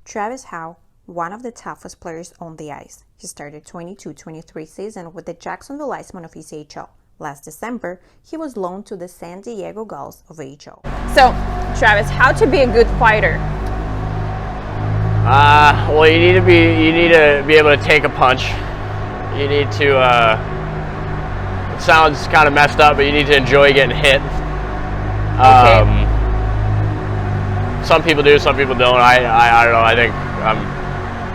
Travis Howe, one of the toughest players on the ice. He started 22-23 season with the Jacksonville Icemen of ECHL. Last December, he was loaned to the San Diego Gulls of AHL. So, Travis, how to be a good fighter? Well, you need to be able to take a punch. You need to. It sounds kind of messed up, but you need to enjoy getting hit. Okay. Some people do, some people don't. I don't know. I think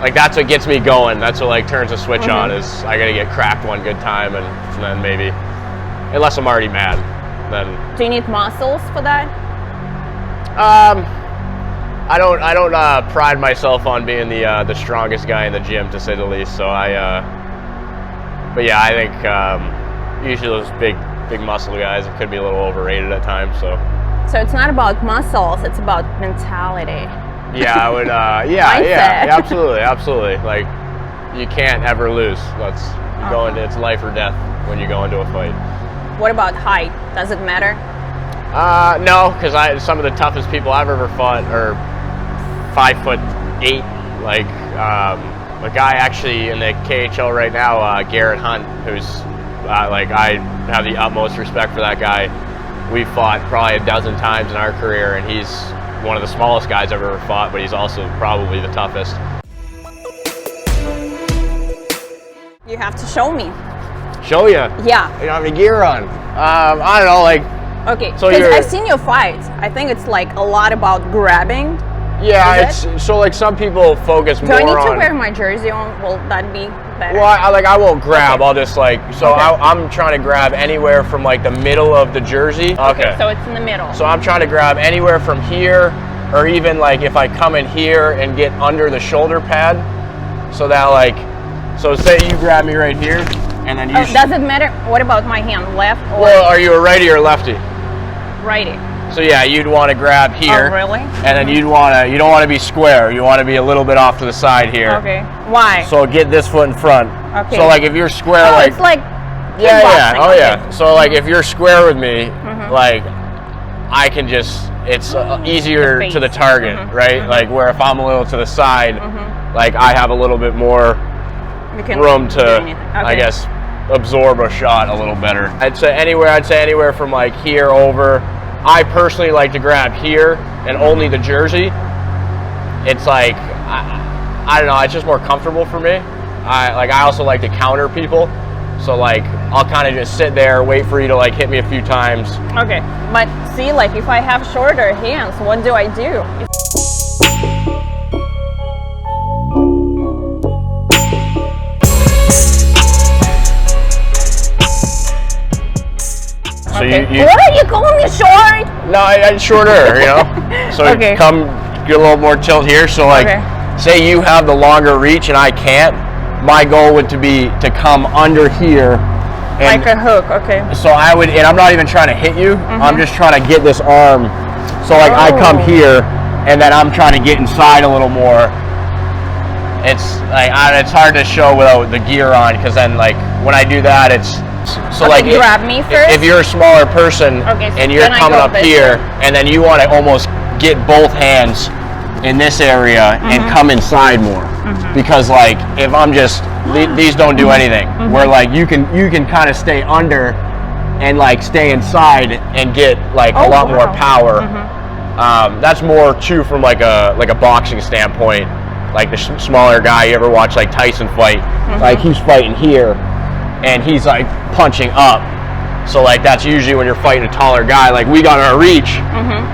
like that's what gets me going. That's what like turns the switch on. Is I gotta get cracked one good time, and then maybe, unless I'm already mad, then. Do you need muscles for that? I don't pride myself on being the strongest guy in the gym, to say the least. So but yeah, I think usually those big muscle guys, it could be a little overrated at times. So it's not about muscles; it's about mentality. Yeah, I would. Yeah, absolutely. Like, you can't ever lose. You go into, it's life or death when you go into a fight. What about height? Does it matter? No, because some of the toughest people I've ever fought are 5'8". Like a guy actually in the KHL right now, Garrett Hunt, who's like, I have the utmost respect for that guy. We've fought probably a dozen times in our career, and he's one of the smallest guys I've ever fought, but he's also probably the toughest. You have to show me. Show you? Yeah. You don't have any gear on. I don't know, like. Okay, so because I've seen you fight. I think it's like a lot about grabbing. Yeah, so like some people focus more on. Do I need to wear my jersey on? Will that be better? Well, I won't grab. Okay. I'll just like, so okay. I'm trying to grab anywhere from like the middle of the jersey. Okay, so it's in the middle. So I'm trying to grab anywhere from here, or even like if I come in here and get under the shoulder pad, so that like, so say you grab me right here, and then you. Does it matter? What about my hand, left or? Well, are you a righty or lefty? Righty. So yeah, you'd want to grab here. Oh, really? And then you don't want to be square. You want to be a little bit off to the side here. Okay. Why? So get this foot in front. Okay. So like if you're square, like. It's like. Yeah. Oh okay. yeah. So like if you're square with me, like I can just, it's easier to the target, right? Like where if I'm a little to the side, like I have a little bit more room to, I guess, absorb a shot a little better. I'd say anywhere from like here over. I personally like to grab here and only the jersey. It's like, I don't know, it's just more comfortable for me. I also like to counter people. So like, I'll kind of just sit there, wait for you to like hit me a few times. Okay, but see, like if I have shorter hands, what do I do? So okay. What are you calling me short? No, I'm shorter, you know. So okay. Come get a little more tilt here. So like, say you have the longer reach and I can't. My goal would be to come under here. And like a hook, okay. So I would, and I'm not even trying to hit you. I'm just trying to get this arm. So like I come here, and then I'm trying to get inside a little more. It's like it's hard to show without the gear on, because then like when I do that, it's. So like grab me first. If you're a smaller person and you're coming up here, and then you want to almost get both hands in this area and come inside more, because like if I'm just these don't do anything. Where like you can kind of stay under and like stay inside and get like a lot more power. That's more too from like a boxing standpoint. Like the smaller guy, you ever watch like Tyson fight? Like he's fighting here. And he's like punching up, so like that's usually when you're fighting a taller guy. Like we got our reach,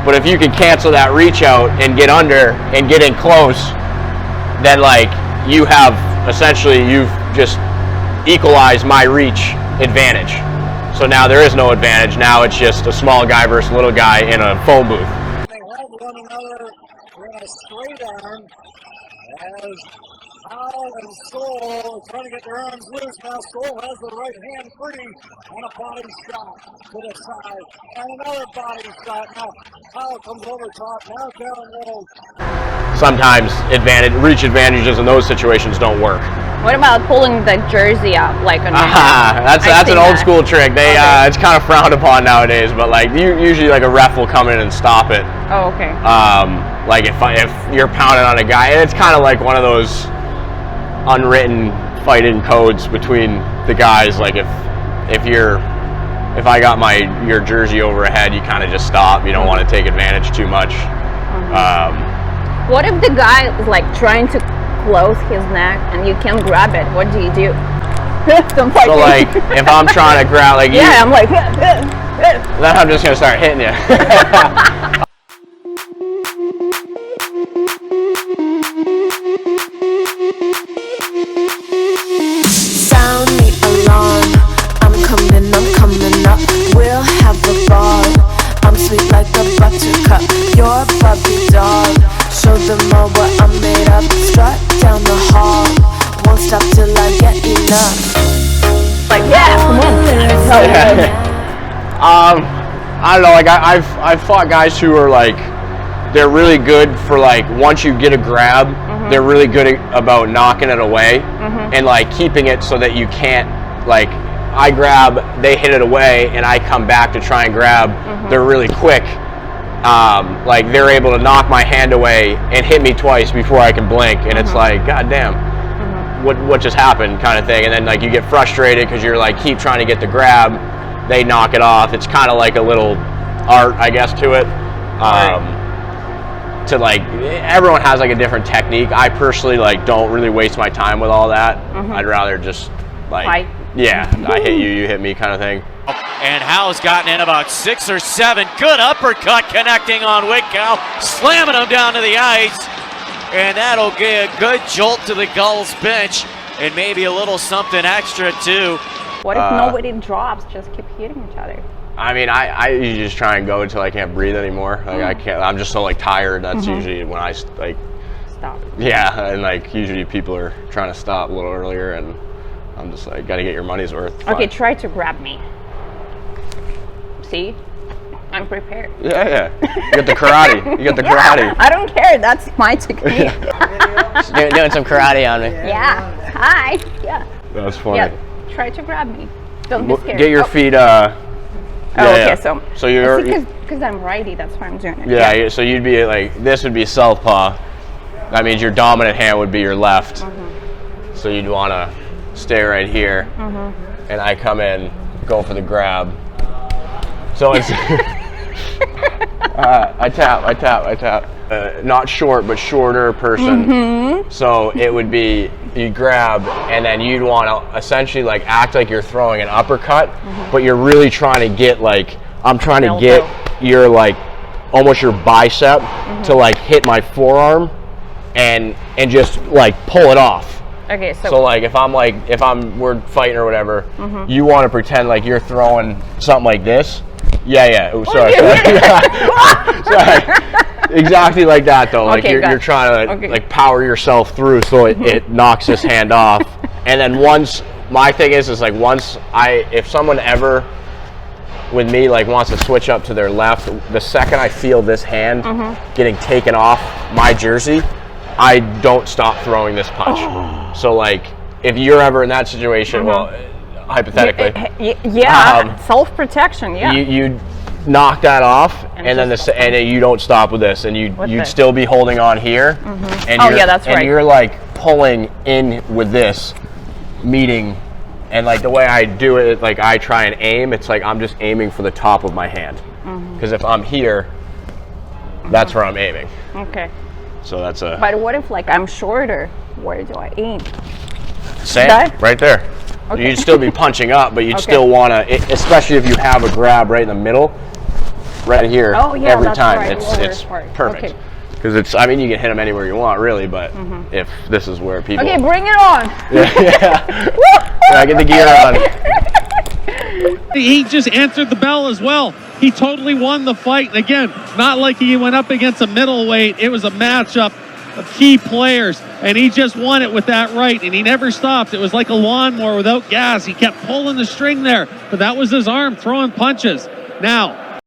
but if you can cancel that reach out and get under and get in close, then like you have essentially you've just equalized my reach advantage. So now there is no advantage. Now it's just a small guy versus a little guy in a phone booth. They have one another in a straight arm as Howe and Stoll trying to get their arms loose. Now Stoll has the right hand free and a body shot to the side. And another body shot. Now Howe comes over top. Now down low. Sometimes reach advantages in those situations don't work. What about pulling the jersey up like a that's an old school trick. They it's kind of frowned upon nowadays, but like usually like a ref will come in and stop it. Oh, okay. Like if you're pounding on a guy, and it's kind of like one of those unwritten fighting codes between the guys. Like if I got your jersey over a head, you kind of just stop. You don't want to take advantage too much. What if the guy is like trying to close his neck and you can't grab it? What do you do? So like if I'm trying to grab like you, I'm like then I'm just gonna start hitting you. Sound the alarm. I'm coming up. We'll have a ball. I'm sweet like a buttercup. You're a puppy dog. Show them all what I'm made of. Strut down the hall. Won't stop till I get enough. like, come on. I don't know. Like I've fought guys who are like, they're really good for like once you get a grab, they're really good about knocking it away and like keeping it so that you can't like. I grab, they hit it away, and I come back to try and grab. They're really quick. Like they're able to knock my hand away and hit me twice before I can blink, and it's like, God damn, what just happened, kind of thing. And then like you get frustrated because you're like keep trying to get the grab, they knock it off. It's kind of like a little art, I guess, to it. To like everyone has like a different technique. I personally like don't really waste my time with all that. I'd rather just like fight. Yeah, I hit you, you hit me kind of thing. And Howe's gotten in about 6 or 7. Good uppercut connecting on Witkow, slamming him down to the ice. And that'll get a good jolt to the Gulls bench and maybe a little something extra too. What if nobody drops, just keep hitting each other? I mean, I usually just try and go until I can't breathe anymore. Like I can't, I'm just so like tired. That's usually when I like stop. Yeah, and like usually people are trying to stop a little earlier, and I'm just like, gotta get your money's worth. Okay, try to grab me. See? I'm prepared. Yeah. You got the karate. You got the karate. I don't care. That's my technique. Doing some karate on me. Yeah. Hi. Yeah. That's funny. Yeah. Try to grab me. Don't be scared. Get your feet. Okay. So you're. Because I'm righty. That's why I'm doing it. Yeah. So you'd be like, this would be southpaw. That means your dominant hand would be your left. So you'd want to stay right here, and I come in, go for the grab. So it's I tap. Not short, but shorter person. So it would be you grab, and then you'd want to essentially like act like you're throwing an uppercut, but you're really trying to get like I'm trying to get your like almost your bicep to like hit my forearm, and just like pull it off. Okay, so like if we're fighting or whatever, you want to pretend like you're throwing something like this. Yeah. Oh, sorry. Sorry. Exactly like that though. Like you're trying to like power yourself through so it knocks this hand off. And then once my thing is like if someone ever with me like wants to switch up to their left, the second I feel this hand getting taken off my jersey, I don't stop throwing this punch. So like if you're ever in that situation, well, hypothetically, self-protection. You knock that off, and then you don't stop with this, and you'd still be holding on here, and that's right. And you're like pulling in with this, meeting, and like the way I do it, like I try and aim. It's like I'm just aiming for the top of my hand, because if I'm here, that's where I'm aiming. Okay. So that's a. But what if like I'm shorter? Where do I aim? Same, right there. Okay. You'd still be punching up, but you'd still want to, especially if you have a grab right in the middle, right here. Oh yeah, every that's time right. it's perfect. Because it's, I mean, you can hit them anywhere you want, really, but if this is where people. Okay, bring it on. Yeah, get the gear on. He just answered the bell as well. He totally won the fight. And again, not like he went up against a middleweight. It was a matchup of key players, and he just won it with that right, and he never stopped. It was like a lawnmower without gas. He kept pulling the string there, but that was his arm throwing punches. Now,